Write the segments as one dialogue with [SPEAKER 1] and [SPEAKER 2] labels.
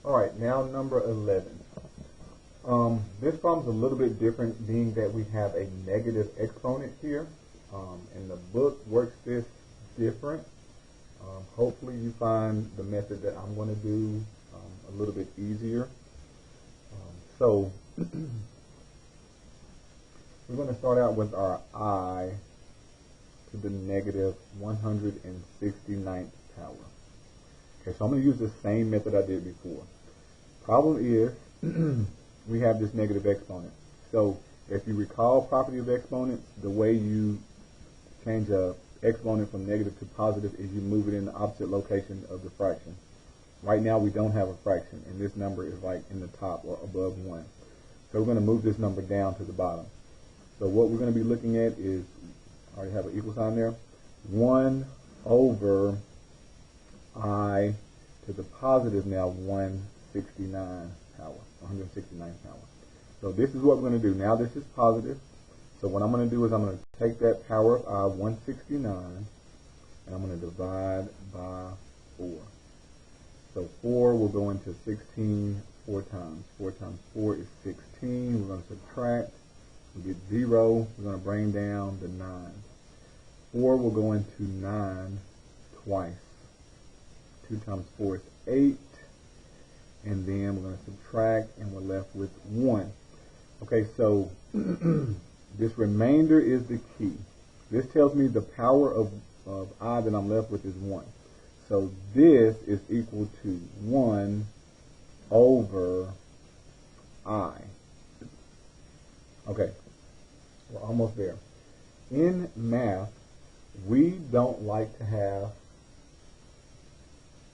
[SPEAKER 1] Alright, now number 11. This problem's a little bit different, being that we have a negative exponent here, and the book works this different. Hopefully you find the method that I'm going to do a little bit easier. So we're going to start out with our I to the negative 169th power. Okay, so I'm going to use the same method I did before. Problem is, we have this negative exponent. So if you recall property of exponents, the way you change a exponent from negative to positive is you move it in the opposite location of the fraction. Right now we don't have a fraction, and this number is like in the top or above 1. So we're going to move this number down to the bottom. So what we're going to be looking at is, I already have an equal sign there, 1 over I to the positive now 169 power, 169 power. So this is what we're going to do. Now this is positive. So what I'm going to do is I'm going to take that power of I, 169, and I'm going to divide by 4. So 4 will go into 16 4 times. 4 times 4 is 16. We're going to subtract. We get 0. We're going to bring down the 9. 4 will go into 9 twice. 2 times 4 is 8. And then we're going to subtract, and we're left with 1. Okay, so this remainder is the key. This tells me the power of I that I'm left with is 1. So this is equal to 1 over I. Okay, we're almost there. In math, we don't like to have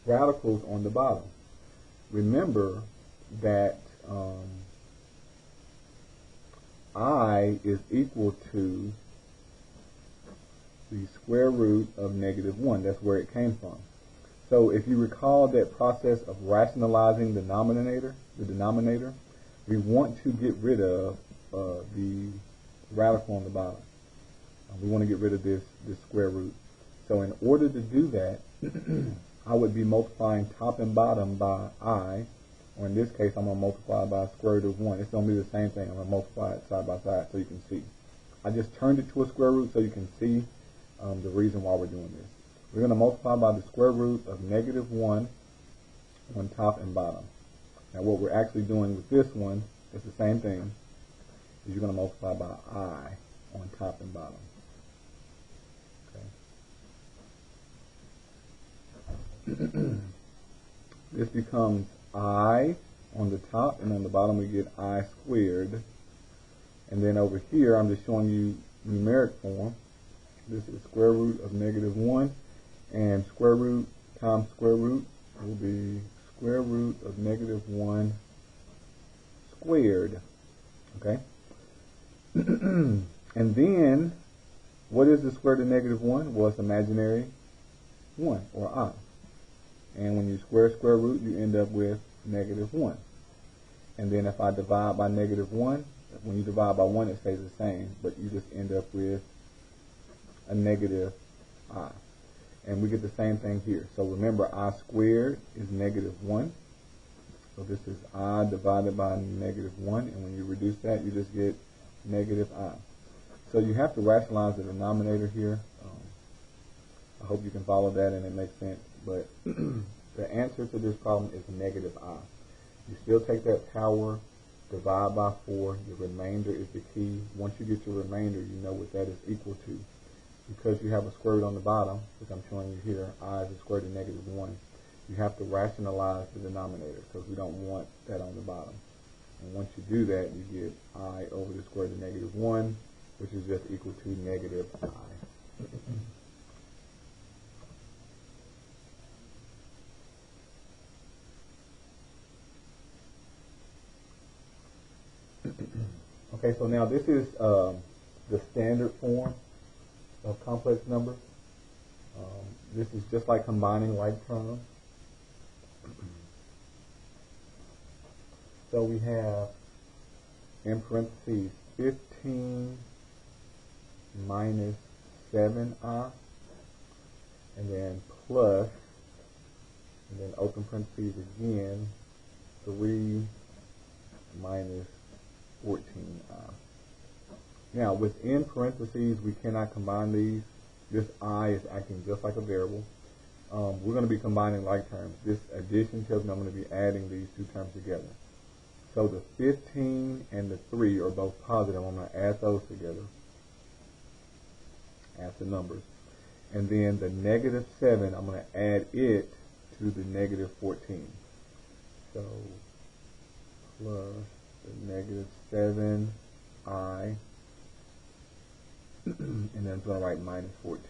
[SPEAKER 1] radicals on the bottom. Remember that I is equal to the square root of negative 1. That's where it came from. So if you recall that process of rationalizing the denominator, we want to get rid of the radical on the bottom. We want to get rid of this square root. So in order to do that, I would be multiplying top and bottom by I, or in this case, I'm going to multiply by square root of 1. It's going to be the same thing. I'm going to multiply it side by side so you can see. I just turned it to a square root so you can see the reason why we're doing this. We're going to multiply by the square root of negative 1 on top and bottom. Now what we're actually doing with this one is the same thing. Is you're going to multiply by I on top and bottom. This becomes I on the top, and on the bottom we get I squared. And then over here I'm just showing you numeric form. This is square root of negative 1, and square root times square root will be square root of negative 1 squared. Okay? And then what is the square root of negative 1? Well, it's imaginary 1, or I. And when you square root, you end up with negative 1. And then if I divide by negative 1, when you divide by 1, it stays the same, but you just end up with a negative I. And we get the same thing here. So remember, I squared is negative 1. So this is I divided by negative 1. And when you reduce that, you just get negative I. So you have to rationalize the denominator here. I hope you can follow that and it makes sense. But the answer to this problem is negative I. You still take that power, divide by 4. Your remainder is the key. Once you get your remainder, you know what that is equal to. Because you have a square root on the bottom, which I'm showing you here, I is the square root of negative 1. You have to rationalize the denominator because we don't want that on the bottom. And once you do that, you get I over the square root of negative 1, which is just equal to negative I. Okay, so now this is the standard form of complex numbers. This is just like combining like terms. So we have in parentheses 15 minus 7i, and then plus, and then open parentheses again, 3 minus 14i. Now, within parentheses, we cannot combine these. This I is acting just like a variable. We're going to be combining like terms. This addition tells me I'm going to be adding these two terms together. So the 15 and the 3 are both positive. I'm going to add those together. Add the numbers. And then the negative 7, I'm going to add it to the negative 14. So plus the negative 7i, and then I'm going to write minus 14.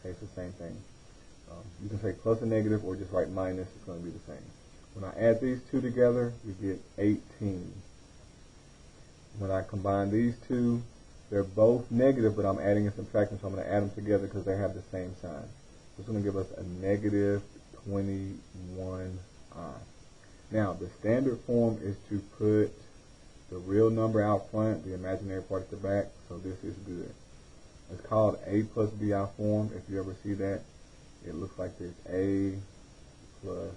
[SPEAKER 1] Okay, it's the same thing. You can say plus a negative or just write minus. It's going to be the same. When I add these two together, we get 18. When I combine these two, they're both negative, but I'm adding and subtracting, so I'm going to add them together because they have the same sign. So it's going to give us a negative 21i. Now, the standard form is to put the real number out front, the imaginary part at the back, so this is good. It's called A plus BI form. If you ever see that, it looks like this: A plus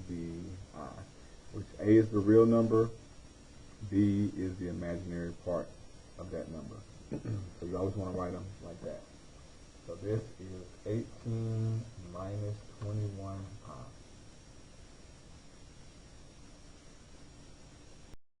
[SPEAKER 1] BI, which A is the real number, B is the imaginary part of that number. So you always want to write them like that. So this is 18